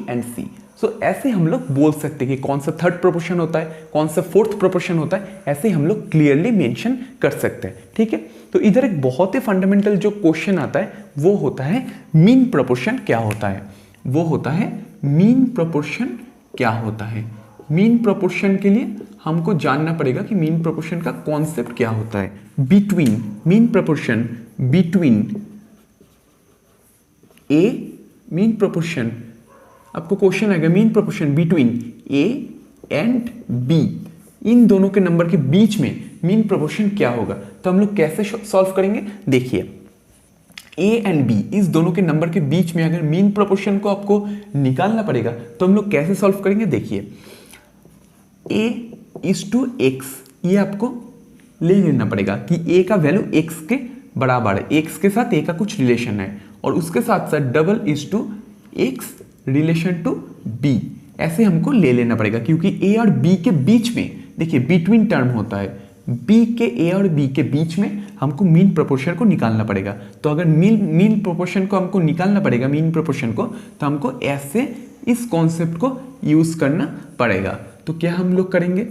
and C। सो ऐसे हम लोग बोल सकते हैं कि कौन सा थर्ड प्रोपोर्शन होता है, कौन सा फोर्थ प्रोपोर्शन होता है, ऐसे हम लोग क्लियरली मेंशन कर सकते हैं, ठीक है। तो इधर एक बहुत ही फंडामेंटल जो क्वेश्चन आता है वो होता है मीन प्रोपोर्शन क्या होता है, वो होता है मीन प्रोपोर्शन क्या होता है। मीन प्रोपोर्शन के लिए हमको जानना पड़ेगा कि मीन प्रोपोर्शन का कॉन्सेप्ट क्या होता है। Between mean proportion between mean proportion, आपको क्वेश्चन आएगा mean proportion between A and B, इन दोनों के नंबर के बीच में मीन प्रोपोर्शन क्या होगा। तो हम लोग कैसे सॉल्व करेंगे, देखिए A एंड B इस दोनों के नंबर के बीच में अगर मीन प्रोपोर्शन को आपको निकालना पड़ेगा तो हम लोग कैसे सॉल्व करेंगे। देखिए a:x, ये आपको ले लेना पड़ेगा कि a का वैल्यू x के बराबर है, x के साथ a का कुछ रिलेशन है, और उसके साथ साथ x रिलेशन टू b, ऐसे हमको ले लेना पड़ेगा, क्योंकि a और b के बीच में, देखिए बिटवीन टर्म होता है, b के a और b के बीच में हमको मीन प्रोपोर्शन को निकालना पड़ेगा। तो अगर मीन प्रोपोर्शन को हमको निकालना पड़ेगा, मीन प्रोपोर्शन को, तो हमको ऐसे इस कॉन्सेप्ट को यूज करना पड़ेगा। तो क्या हम लोग करेंगे,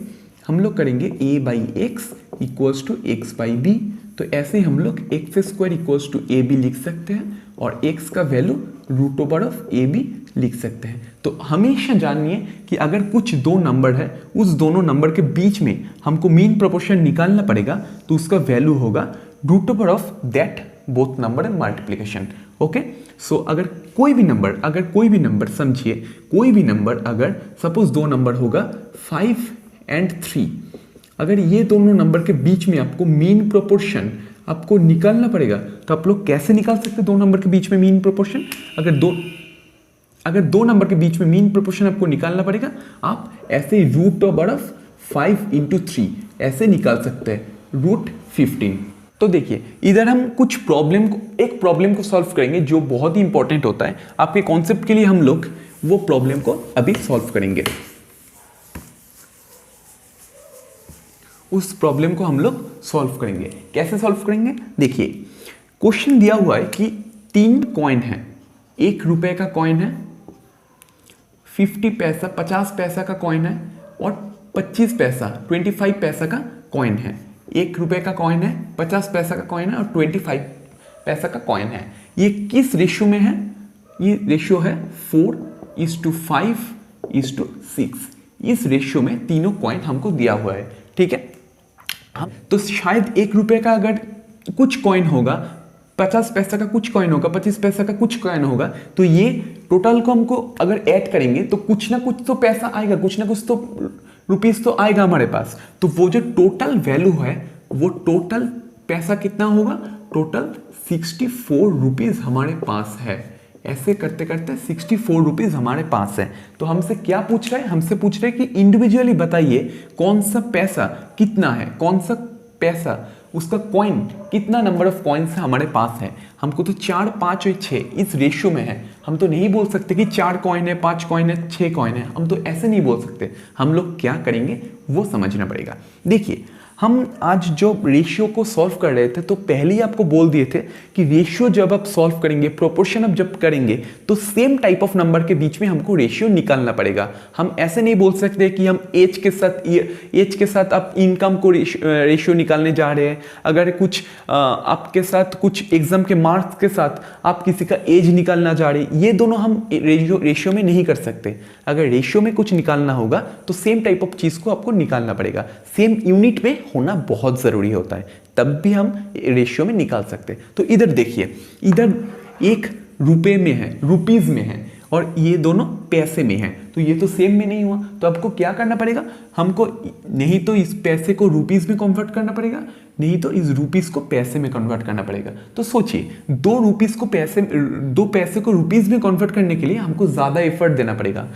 हम लोग करेंगे a/x इक्वल्स टू x/b। तो ऐसे हम लोग x² इक्वल्स टू ab लिख सकते हैं, और x का वैल्यू √ab लिख सकते हैं। तो हमेशा जानिए कि अगर कुछ दो नंबर है, उस दोनों नंबर के बीच में हमको मीन प्रोपोर्शन निकालना पड़ेगा, तो उसका वैल्यू होगा √that both number and multiplication. Okay, so अगर कोई भी नंबर समझिए, कोई भी नंबर अगर सपोज दो नंबर होगा 5 और 3, अगर ये दोनों नंबर के बीच में आपको मीन प्रोपोर्शन आपको निकालना पड़ेगा, तो आप लोग कैसे निकाल सकते हैं दो नंबर के बीच में मीन प्रोपोर्शन? अगर दो नंबर के बीच में मीन प्रोपोर्शन आपको निकालना पड़ेगा, आप ऐसे √5 × 3 ऐसे निकाल सकते हैं, √15। तो देखिए इधर हम एक प्रॉब्लम को सॉल्व करेंगे जो बहुत ही इंपॉर्टेंट होता है आपके कॉन्सेप्ट के लिए। हम लोग वो प्रॉब्लम को अभी सॉल्व करेंगे। उस प्रॉब्लम को हम लोग सॉल्व करेंगे। कैसे सॉल्व करेंगे? देखिए क्वेश्चन दिया हुआ है कि 3 कॉइन है, 1 रुपए का कॉइन है, 50 पैसा 50 पैसा का कॉइन है, और 25 पैसा 25 पैसा का कॉइन है। 1 रुपए का कॉइन है, 50 पैसा का कॉइन है, और 25 पैसा का कॉइन है। ये किस रेशियो में है? ये रेशियो है 4:5:6। इस रेशियो में तीनों कॉइन हमको दिया हुआ है, ठीक है। तो शायद 1 रुपए का अगर कुछ कॉइन होगा, 50 पैसा का कुछ कॉइन होगा, 25 पैसा का कुछ कॉइन होगा, तो ये टोटल को हमको अगर ऐड करेंगे तो कुछ ना कुछ तो पैसा आएगा, कुछ ना कुछ तो रुपीस तो आएगा हमारे पास। तो वो जो टोटल वैल्यू है, वो टोटल पैसा कितना होगा? टोटल 64 रुपीज हमारे पास है। ऐसे करते करते 64 रुपीज हमारे पास है। तो हमसे क्या पूछ रहा है? हमसे पूछ रहे हैं कि इंडिविजुअली बताइए कौन सा पैसा कितना है, कौन सा पैसा उसका कॉइन कितना नंबर ऑफ कॉइन्स हमारे पास है। हमको तो 4, 5 और 6 इस रेशियो में है। हम तो नहीं बोल सकते कि 4 कॉइन है, 5 कॉइन है, 6 कॉइन है। हम तो ऐसे नहीं बोल सकते। हम लोग क्या करेंगे वो समझना पड़ेगा। देखिए हम आज जो रेशियो को सॉल्व कर रहे थे, तो पहले ही आपको बोल दिए थे कि रेशियो जब आप सॉल्व करेंगे, प्रोपोर्शन आप जब करेंगे, तो सेम टाइप ऑफ नंबर के बीच में हमको रेशियो निकालना पड़ेगा। हम ऐसे नहीं बोल सकते कि हम एज के साथ आप इनकम को रेशियो निकालने जा रहे हैं। अगर कुछ आपके साथ कुछ एग्जाम के मार्क्स के साथ आप किसी का एज निकालना जा रहे हैं, ये दोनों हम रेशियो में नहीं कर सकते। अगर रेशियो में कुछ निकालना होगा तो सेम टाइप ऑफ चीज को आपको निकालना पड़ेगा। सेम यूनिट में होना बहुत जरूरी होता है, तब भी हम रेशियो में निकाल सकते हैं। तो इधर देखिए, इधर 1 रुपए में है, रुपीज में है, और ये दोनों पैसे में है। तो ये तो सेम में नहीं हुआ। तो आपको क्या करना पड़ेगा? हमको नहीं तो इस पैसे को रुपीज में कन्वर्ट करना पड़ेगा, नहीं तो इस रुपीस को पैसे में कन्वर्ट करना पड़ेगा। तो सोचिए, 2 पैसे को रुपीस में कन्वर्ट करने के लिए हमको ज्यादा एफर्ट देना पड़ेगा।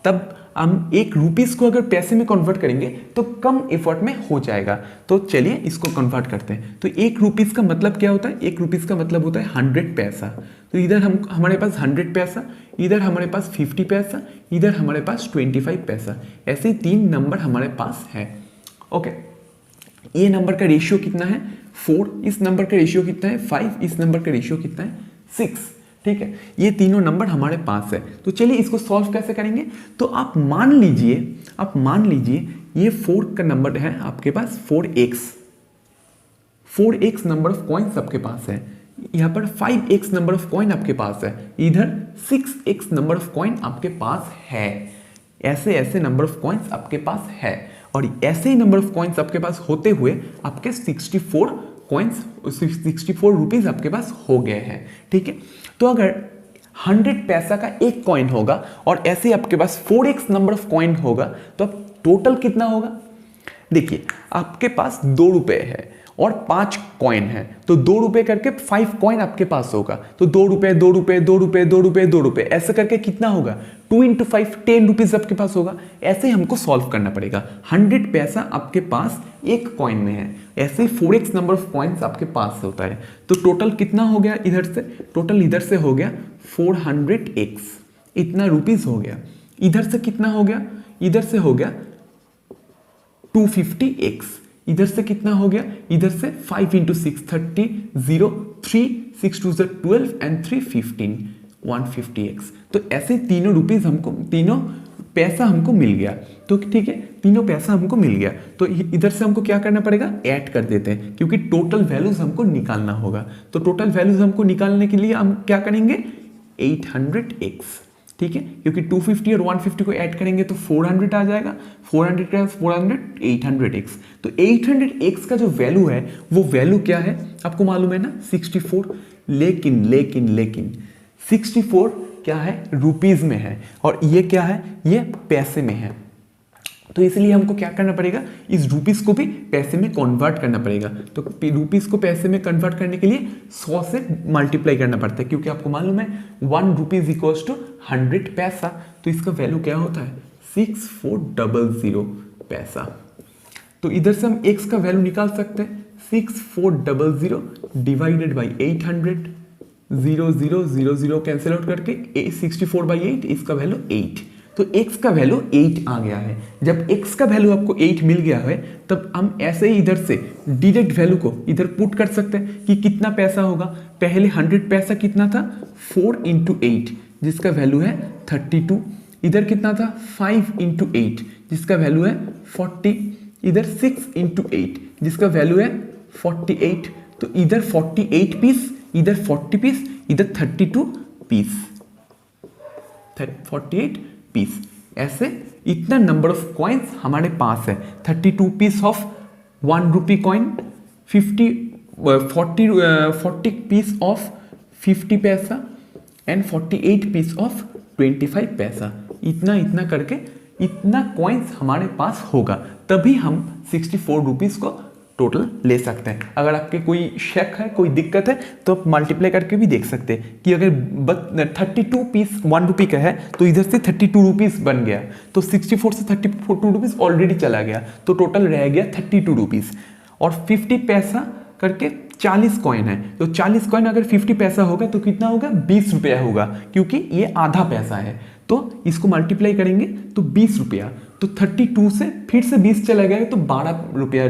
तब हम 1 रुपीस को अगर पैसे में कन्वर्ट करेंगे तो कम एफर्ट में हो जाएगा। तो चलिए इसको कन्वर्ट करते हैं। तो 1 रुपीस का मतलब क्या होता है? 1 रुपीस का मतलब होता है 100 पैसा। तो इधर हमारे पास 100 पैसा, इधर हमारे पास 50 पैसा, इधर हमारे पास 25 पैसा। ऐसे 3 नंबर हमारे पास है। ओके, ये नंबर का रेशियो कितना है? 4। इस नंबर का रेशियो कितना है? 5। इस नंबर का रेशियो कितना है? 6। ठीक है, ये तीनों नंबर हमारे पास है। तो चलिए इसको सॉल्व कैसे करेंगे? तो आप मान लीजिए ये 4 का नंबर है आपके पास, 4x नंबर ऑफ कॉइन्स आपके पास है। यहाँ पर 5x नंबर ऑफ कॉइन आपके पास है, इधर 6x नंबर ऑफ कॉइन आपके पास है। ऐसे नंबर ऑफ कॉइन्स आपके पास है, और ऐसे ही नंबर ऑफ कॉइन्स आपके पास होते हुए आपके 64 रुपीज आपके पास हो गए हैं। ठीक है, तो अगर 100 पैसा का एक कॉइन होगा और ऐसे आपके पास 4x नंबर ऑफ कॉइन होगा, तो अब टोटल कितना होगा? देखिए आपके पास 2 रुपए है और 5 कॉइन है, तो 2 रुपए करके 5 कॉइन आपके पास होगा। तो 2 रुपए 2 रुपए 2 रुपए 2 रुपए 2 रुपए ऐसे करके कितना होगा, 2 × 5 10 रुपीज आपके पास होगा। ऐसे ही हमको सॉल्व करना पड़ेगा। 100 पैसा आपके पास एक कॉइन में है, ऐसे ही 4x नंबर ऑफ कॉइन्स आपके पास होता है। तो टोटल कितना हो गया इधर से, टोटल इधर से हो गया 400x, इतना रुपीस हो गया। इधर से कितना हो गया, इधर से हो गया 250x, इधर से कितना हो गया, इधर से 5 × 6 30 0 3 6 2 12 एंड 3 15 150x। तो ऐसे तीनों रुपीस हमको, तीनों पैसा हमको मिल गया। तो ठीक है, तीनों पैसा हमको मिल गया। तो इधर से हमको क्या करना पड़ेगा, ऐड कर देते हैं, क्योंकि टोटल वैल्यूज हमको निकालना होगा। तो टोटल वैल्यूज हमको निकालने के लिए हम क्या करेंगे, 800x, ठीक है, क्योंकि 250 और 150 को ऐड करेंगे तो 400 आ जाएगा, 400 का 400 800x। तो 800x का जो वैल्यू है वो वैल्यू क्या है आपको मालूम है ना, 64। लेकिन 64 क्या है, रुपीज में है, और ये क्या है, ये पैसे में है। तो इसलिए हमको क्या करना पड़ेगा, इस रुपीस को भी पैसे में कन्वर्ट करना पड़ेगा। तो रुपीस को पैसे में कन्वर्ट करने के लिए 100 से मल्टीप्लाई करना पड़ता है, क्योंकि आपको मालूम है 1 रुपीज इक्वल्स टू 100 पैसा। तो इसका वैल्यू क्या होता है, 6400 पैसा। तो इधर से हम x का वैल्यू निकाल सकते हैं, 6400 डिवाइडेड बाई 800, 0 0 0 0 कैंसिल आउट करके 64/8, इसका वैल्यू 8। तो x का वैल्यू 8 आ गया है। जब x का वैल्यू आपको 8 मिल गया है, तब हम ऐसे ही इधर से डायरेक्ट वैल्यू को इधर पुट कर सकते हैं कि कितना पैसा होगा। पहले 100 पैसा कितना था, 4 × 8 जिसका वैल्यू है 32। इधर कितना था, 5 × 8 जिसका वैल्यू है 40। इधर 6 × 8 जिसका वैल्यू है 48। तो इधर 48 पीस, इधर 40 पीस, इधर 32 पीस, 48 पीस। ऐसे इतना नंबर ऑफ कॉइन्स हमारे पास है। 32 piece of 1 rupee coin, 40 piece of 50 paisa and 48 piece of 25 पैसा। इतना करके इतना कॉइन्स हमारे पास होगा, तभी हम 64 रुपीस को टोटल ले सकते हैं। अगर आपके कोई शक है, कोई दिक्कत है, तो आप मल्टीप्लाई करके भी देख सकते हैं कि अगर 32 पीस 1 रुपी का है तो इधर से 32 रुपीस बन गया, तो 64 से 32 रुपीस ऑलरेडी चला गया, तो टोटल रह गया 32 रुपीस। और 50 पैसा करके 40 कॉइन है, तो 40 कॉइन अगर 50 पैसा होगा तो कितना होगा, 20 रुपया होगा, क्योंकि ये आधा पैसा है। तो इसको मल्टीप्लाई करेंगे तो 20 रुपया। तो 32 से फिर से 20 चला गया तो 12 रुपया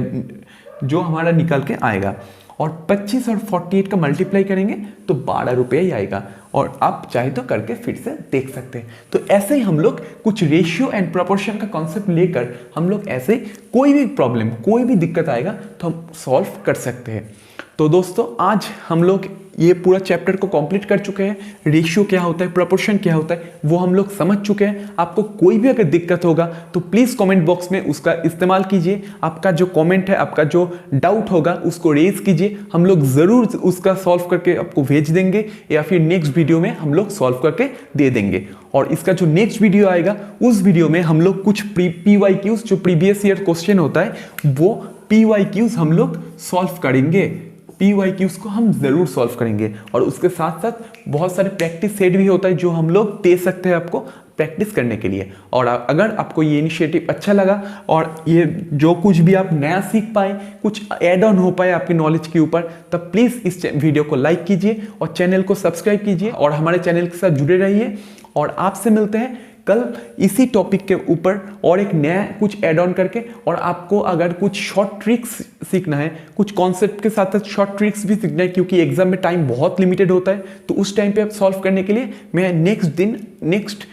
जो हमारा निकल के आएगा। और 25 और 48 का मल्टीप्लाई करेंगे तो 12 रुपये ही आएगा। और आप चाहे तो करके फिर से देख सकते हैं। तो ऐसे ही हम लोग कुछ रेशियो एंड प्रोपोर्शन का कॉन्सेप्ट लेकर हम लोग ऐसे कोई भी प्रॉब्लम, कोई भी दिक्कत आएगा तो हम सॉल्व कर सकते हैं। तो दोस्तों आज हम लोग ये पूरा चैप्टर को कंप्लीट कर चुके हैं। रेशियो क्या होता है, प्रोपोर्शन क्या होता है, वो हम लोग समझ चुके हैं। आपको कोई भी अगर दिक्कत होगा तो प्लीज़ कमेंट बॉक्स में उसका इस्तेमाल कीजिए। आपका जो कमेंट है, आपका जो डाउट होगा उसको रेज कीजिए, हम लोग ज़रूर उसका सॉल्व करके आपको भेज देंगे, या फिर नेक्स्ट वीडियो में हम लोग सॉल्व करके दे देंगे। और इसका जो नेक्स्ट वीडियो आएगा उस वीडियो में हम लोग कुछ PYQs जो प्रीवियस ईयर क्वेश्चन होता है वो PYQs हम लोग सॉल्व करेंगे। PYQs को हम जरूर सॉल्व करेंगे। और उसके साथ साथ बहुत सारे प्रैक्टिस सेट भी होता है जो हम लोग दे सकते हैं आपको प्रैक्टिस करने के लिए। और अगर आपको ये इनिशिएटिव अच्छा लगा और ये जो कुछ भी आप नया सीख पाए, कुछ ऐड ऑन हो पाए आपकी नॉलेज के ऊपर, तब प्लीज़ इस वीडियो को लाइक कीजिए और चैनल को सब्सक्राइब कीजिए और हमारे चैनल के साथ जुड़े रहिए। और आपसे मिलते हैं कल इसी टॉपिक के ऊपर और एक नया कुछ ऐड ऑन करके। और आपको अगर कुछ शॉर्ट ट्रिक्स सीखना है, कुछ कॉन्सेप्ट के साथ साथ शॉर्ट ट्रिक्स भी सीखना है, क्योंकि एग्जाम में टाइम बहुत लिमिटेड होता है, तो उस टाइम पे आप सॉल्व करने के लिए मैं नेक्स्ट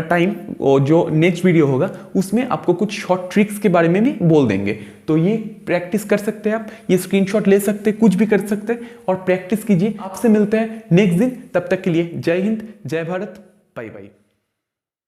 टाइम जो नेक्स्ट वीडियो होगा उसमें आपको कुछ शॉर्ट ट्रिक्स के बारे में भी बोल देंगे। तो ये प्रैक्टिस कर सकते हैं आप, ये स्क्रीनशॉट ले सकते हैं, कुछ भी कर सकते हैं और प्रैक्टिस कीजिए। आपसे मिलते हैं नेक्स्ट दिन, तब तक के लिए जय हिंद, जय भारत, बाय बाय।